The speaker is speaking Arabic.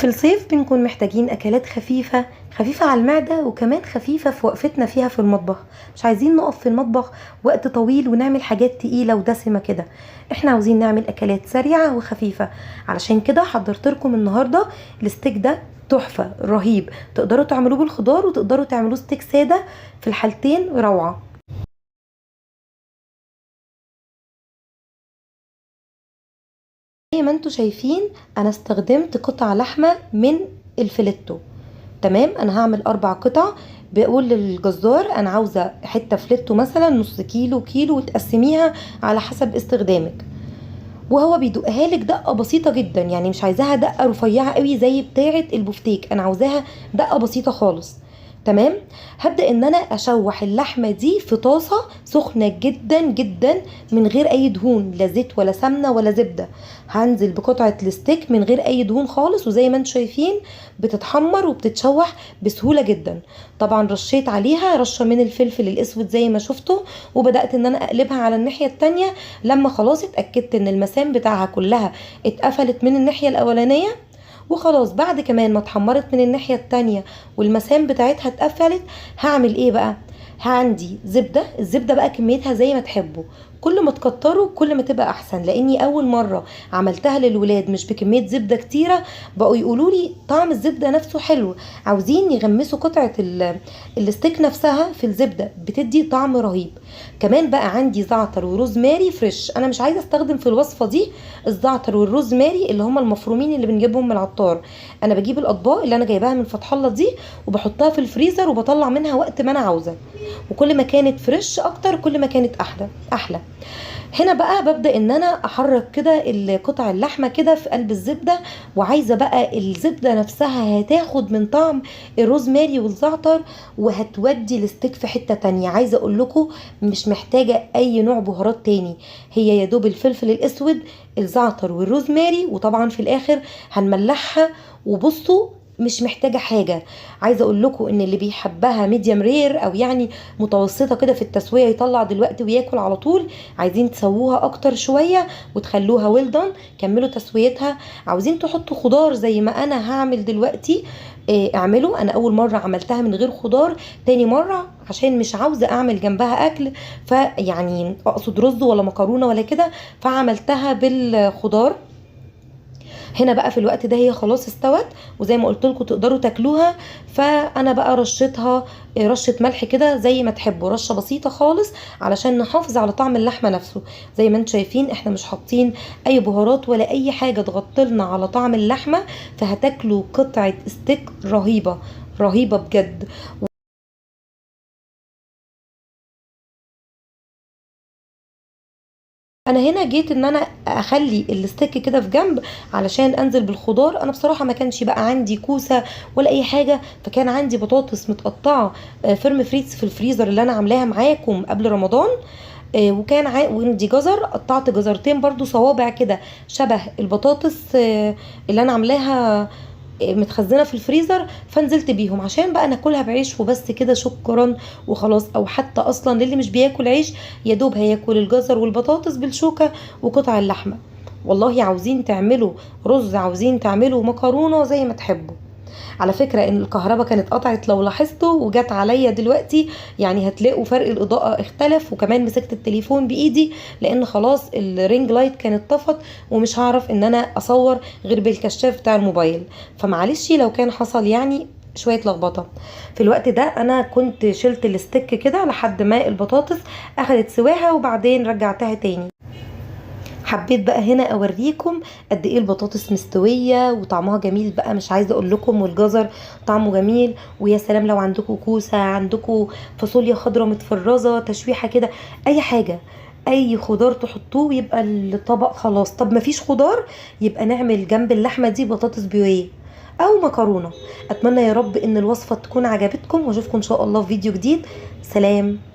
في الصيف بنكون محتاجين اكلات خفيفة خفيفة على المعدة، وكمان خفيفة في وقفتنا فيها في المطبخ. مش عايزين نقف في المطبخ وقت طويل ونعمل حاجات تقيلة ودسمة كده. احنا عاوزين نعمل اكلات سريعة وخفيفة. علشان كده حضرت لكم النهاردة الستيك ده تحفة رهيب. تقدروا تعملوه بالخضار وتقدروا تعملوه ستيك سادة، في الحالتين روعة. زي ما انتوا شايفين انا استخدمت قطع لحمة من الفيليتو. تمام، انا هعمل 4 قطع. بقول للجزار انا عاوزة حتة فليتو مثلا نص كيلو كيلو، وتقسميها على حسب استخدامك. وهو بيدقها لك دقة بسيطة جدا، يعني مش عايزاها دقة رفيعة قوي زي بتاعة البفتيك، انا عاوزاها دقة بسيطة خالص. تمام. هبدأ ان انا اشوح اللحمة دي في طاسة سخنة جدا جدا، من غير اي دهون، لا زيت ولا سمنة ولا زبدة. هنزل بقطعة الستيك من غير اي دهون خالص، وزي ما انتم شايفين بتتحمر وبتتشوح بسهولة جدا. طبعا رشيت عليها رشة من الفلفل الاسود زي ما شفتوا، وبدأت ان انا اقلبها على الناحية التانية. لما خلاص اتأكدت ان المسام بتاعها كلها اتقفلت من الناحية الاولانية، وخلاص بعد كمان ما اتحمرت من الناحية التانية والمسام بتاعتها اتقفلت، هعمل ايه بقى؟ عندي زبدة. الزبدة بقى كميتها زي ما تحبوا، كل ما تكتروا كل ما تبقى احسن، لاني اول مرة عملتها للولاد مش بكمية زبدة كتيرة، بقوا يقولوا لي طعم الزبدة نفسه حلو، عاوزين يغمسوا قطعة الستيك نفسها في الزبدة، بتدي طعم رهيب. كمان بقى عندي زعتر وروزماري فريش. انا مش عايزة استخدم في الوصفة دي الزعتر والروزماري اللي هم المفرومين اللي بنجيبهم من العطار. انا بجيب الاطباق اللي انا جايباها من فتح الله دي، وبحطها في الفريزر وبطلع منها وقت ما انا عاوزة. وكل ما كانت فريش اكتر كل ما كانت احلى احلى. هنا بقى ببدأ ان انا احرك كده قطع اللحمة كده في قلب الزبدة، وعايزة بقى الزبدة نفسها هتاخد من طعم الروزماري والزعتر، وهتودي الستيك في حتة تانية. عايزة اقول لكم مش محتاجة اي نوع بهارات تاني، هي يا دوب الفلفل الاسود، الزعتر والروزماري، وطبعا في الاخر هنملحها. وبصوا مش محتاجة حاجة. عايزة اقول لكم ان اللي بيحبها ميديم رير او يعني متوسطة كده في التسوية يطلع دلوقتي وياكل على طول. عايزين تسووها اكتر شوية وتخلوها ويل دون، كملوا تسويتها. عاوزين تحطوا خضار زي ما انا هعمل دلوقتي، اعملوا. انا اول مرة عملتها من غير خضار، تاني مرة عشان مش عاوزة اعمل جنبها اكل، فيعني اقصد رز ولا مكرونة ولا كده، فعملتها بالخضار. هنا بقى في الوقت ده هي خلاص استوت، وزي ما قلت لكم تقدروا تاكلوها. فانا بقى رشتها رشه ملح كده زي ما تحبوا، رشه بسيطه خالص علشان نحافظ على طعم اللحمه نفسه. زي ما انتم شايفين احنا مش حاطين اي بهارات ولا اي حاجه تغطلنا على طعم اللحمه، فهتاكلوا قطعه ستيك رهيبه رهيبه بجد. انا هنا جيت ان انا اخلي الستيك كده في جنب علشان انزل بالخضار. انا بصراحه ما كانش بقى عندي كوسه ولا اي حاجه، فكان عندي بطاطس متقطعه فيرم فريتس في الفريزر اللي انا عاملاها معاكم قبل رمضان. وكان وعندي جزر، قطعت جزرتين برضو صوابع كده شبه البطاطس اللي انا عاملاها متخزنه في الفريزر، فنزلت بيهم عشان بقى ناكلها بعيش وبس كده شكرا وخلاص. او حتى اصلا للي مش بياكل عيش يا دوب هياكل الجزر والبطاطس بالشوكه وقطع اللحمه. والله عاوزين تعملوا رز، عاوزين تعملوا مكرونه، زي ما تحبوا. على فكرة ان الكهرباء كانت قطعت لو لاحظتوا، وجت عليا دلوقتي، يعني هتلاقوا فرق الاضاءة اختلف. وكمان مسكت التليفون بايدي لان خلاص الرينج لايت كانت طفت، ومش هعرف ان انا اصور غير بالكشاف بتاع الموبايل. فمعلش لو كان حصل يعني شوية لخبطة. في الوقت ده انا كنت شلت الستيك كده لحد ما البطاطس اخدت سواها، وبعدين رجعتها تاني. حبيت بقى هنا اوريكم قد ايه البطاطس مستويه وطعمها جميل بقى، مش عايزه اقول لكم. والجزر طعمه جميل، ويا سلام لو عندكم كوسه، عندكم فاصوليا خضراء متفرزه تشويحه كده، اي حاجه، اي خضار تحطوه يبقى الطبق خلاص. طب مفيش خضار، يبقى نعمل جنب اللحمه دي بطاطس بيوريه او مكرونه. اتمنى يا رب ان الوصفه تكون عجبتكم، واشوفكم ان شاء الله في فيديو جديد. سلام.